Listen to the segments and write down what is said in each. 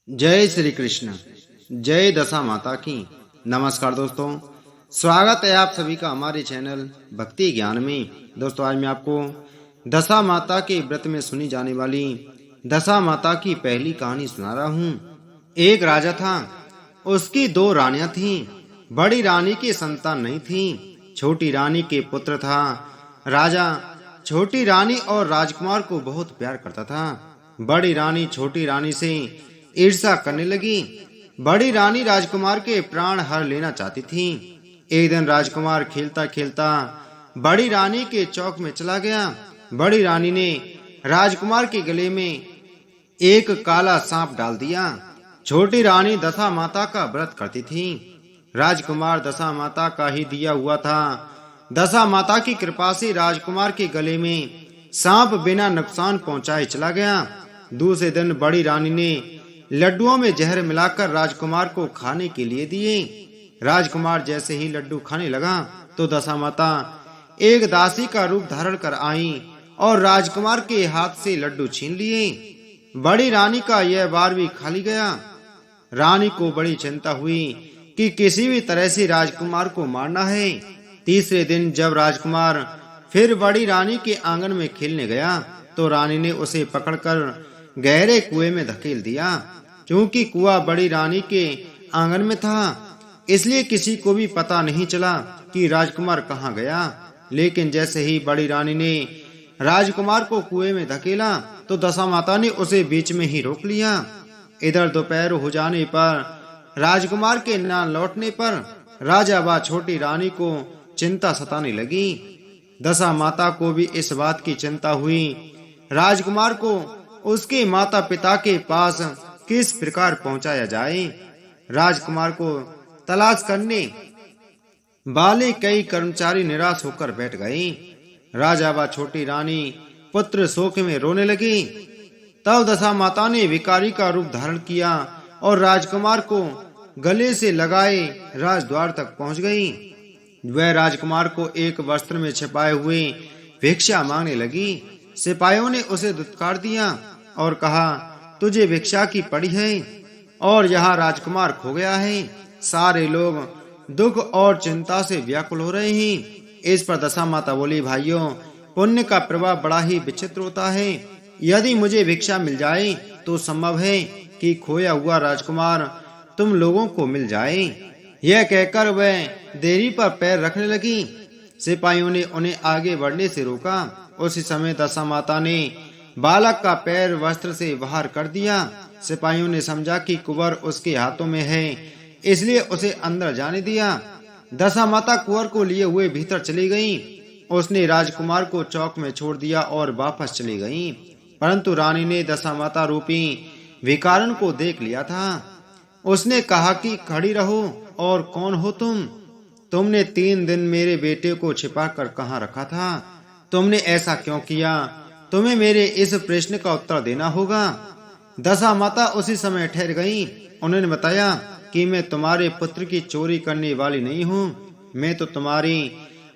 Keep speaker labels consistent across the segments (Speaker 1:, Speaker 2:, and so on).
Speaker 1: जय श्री कृष्ण। जय दशा माता की। नमस्कार दोस्तों, स्वागत है आप सभी का हमारे चैनल भक्ति ज्ञान में। दोस्तों, आज मैं आपको दशा माता के व्रत में सुनी जाने वाली दशा माता की पहली कहानी सुना रहा हूँ। एक राजा था, उसकी दो रानियां थीं। बड़ी रानी की संतान नहीं थी, छोटी रानी के पुत्र था। राजा छोटी रानी और राजकुमार को बहुत प्यार करता था। बड़ी रानी छोटी रानी से ईर्ष्या करने लगी। बड़ी रानी राजकुमार के प्राण हर लेना चाहती थी। एक दिन राजकुमार खेलता खेलता बड़ी रानी के चौक में चला गया। बड़ी रानी ने राजकुमार के गले में एक काला सांप डाल दिया। छोटी रानी दशा माता का व्रत करती थी। राजकुमार दशा माता का ही दिया हुआ था। दशा माता की कृपा से राजकुमार के गले में सांप बिना नुकसान पहुंचाए चला गया। दूसरे दिन बड़ी रानी ने लड्डुओं में जहर मिलाकर राजकुमार को खाने के लिए दिए। राजकुमार जैसे ही लड्डू खाने लगा तो दशा माता एक दासी का रूप धारण कर आई और राजकुमार के हाथ से लड्डू छीन लिए। बड़ी रानी का यह बार भी खाली गया। रानी को बड़ी चिंता हुई कि किसी भी तरह से राजकुमार को मारना है। तीसरे दिन जब राजकुमार फिर बड़ी रानी के आंगन में खेलने गया तो रानी ने उसे पकड़कर गहरे कुएं में धकेल दिया। क्योंकि कुआं बड़ी रानी के आंगन में था, इसलिए किसी को भी पता नहीं चला कि राजकुमार कहाँ गया। लेकिन जैसे ही बड़ी रानी ने राजकुमार को कुएं में धकेला तो दशा माता ने उसे बीच में ही रोक लिया। इधर दोपहर हो जाने पर राजकुमार के न लौटने पर राजा व छोटी रानी को चिंता सताने लगी। दशा माता को भी इस बात की चिंता हुई, राजकुमार को उसके माता पिता के पास किस प्रकार पहुंचाया जाए। राजकुमार को तलाश करने वाले कई कर्मचारी निराश होकर बैठ गए। राजा व छोटी रानी पुत्र शोक में रोने लगी। तब दशा माता ने भिखारी का रूप धारण किया और राजकुमार को गले से लगाए राजद्वार तक पहुंच गई। वह राजकुमार को एक वस्त्र में छिपाए हुए भिक्षा मांगने लगी। सिपाहियों ने उसे दुत्कार दिया और कहा, तुझे भिक्षा की पड़ी है और यहाँ राजकुमार खो गया है। सारे लोग दुख और चिंता से व्याकुल हो रहे हैं। इस पर दशा माता बोली, भाइयों, पुण्य का प्रभाव बड़ा ही विचित्र होता है। यदि मुझे भिक्षा मिल जाए तो संभव है कि खोया हुआ राजकुमार तुम लोगों को मिल जाए। यह कहकर वह देरी पर पैर रखने लगी। सिपाहियों ने उन्हें आगे बढ़ने से रोका। उसी समय दशा माता ने बालक का पैर वस्त्र से बाहर कर दिया। सिपाहियों ने समझा कि कुंवर उसके हाथों में है, इसलिए उसे अंदर जाने दिया। दशा माता कुंवर को लिए हुए भीतर चली गईं। उसने राजकुमार को चौक में छोड़ दिया और वापस चली गईं। परंतु रानी ने दशा माता रूपी भिखारन को देख लिया था। उसने कहा कि खड़ी रहो, और कौन हो तुम? तुमने 3 दिन मेरे बेटे को छिपाकर कहाँ रखा था? तुमने ऐसा क्यों किया? तुम्हें मेरे इस प्रश्न का उत्तर देना होगा। दशा माता उसी समय ठहर गईं। उन्होंने बताया कि मैं तुम्हारे पुत्र की चोरी करने वाली नहीं हूँ। मैं तो तुम्हारी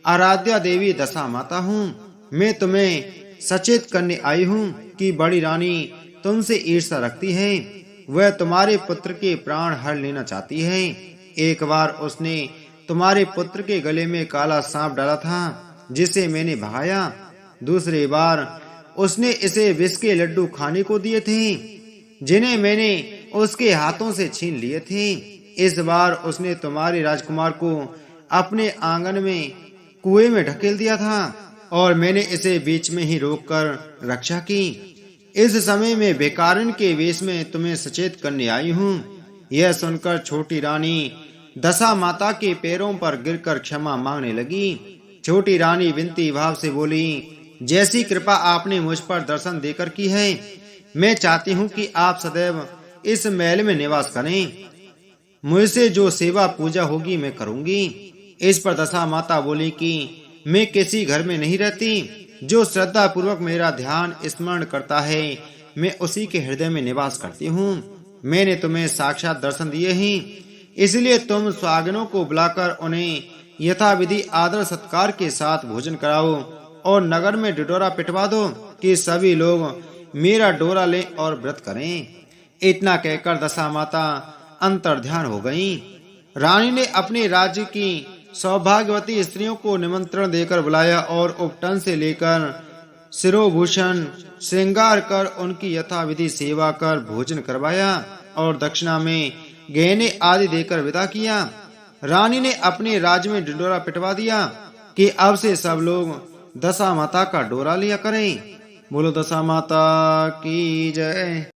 Speaker 1: आराध्या देवी दशा माता हूँ। मैं तुम्हें सचेत करने आई हूँ कि बड़ी रानी तुमसे ईर्ष्या रखती है। वह तुम्हारे पुत्र के प्राण हर लेना चाहती है। एक बार उसने तुम्हारे पुत्र के गले में काला सांप डाला था, जिसे मैंने भगाया। दूसरी बार उसने इसे विष के लड्डू खाने को दिए थे, जिन्हें मैंने उसके हाथों से छीन लिए थे। इस बार उसने तुम्हारे राजकुमार को अपने आंगन में कुएं में ढकेल दिया था और मैंने इसे बीच में ही रोककर रक्षा की। इस समय मैं भिखारिन के वेश में तुम्हें सचेत करने आई हूँ। यह सुनकर छोटी रानी दशा माता के पैरों पर गिरकर क्षमा मांगने लगी। छोटी रानी विनती भाव से बोली, जैसी कृपा आपने मुझ पर दर्शन देकर की है, मैं चाहती हूँ कि आप सदैव इस महल में निवास करें। मुझसे जो सेवा पूजा होगी मैं करूंगी। इस पर दशा माता बोली कि मैं किसी घर में नहीं रहती। जो श्रद्धा पूर्वक मेरा ध्यान स्मरण करता है, मैं उसी के हृदय में निवास करती हूँ। मैंने तुम्हें साक्षात दर्शन दिए हैं, इसलिए तुम सुहागिनों को बुलाकर उन्हें यथाविधि आदर सत्कार के साथ भोजन कराओ और नगर में ढिढोरा पिटवा दो कि सभी लोग मेरा डोरा लें और व्रत करें। इतना कहकर दशा माता अंतर्ध्यान हो गईं। रानी ने अपने राज्य की सौभाग्यवती स्त्रियों को निमंत्रण देकर बुलाया और उपटन से लेकर शिरोभूषण श्रृंगार कर उनकी यथाविधि सेवा कर भोजन करवाया और दक्षिणा में गहने आदि देकर विदा किया। रानी ने अपने राज्य में ढिंढोरा पिटवा दिया कि अब से सब लोग दशा माता का डोरा लिया करें। बोलो दशा माता की जय।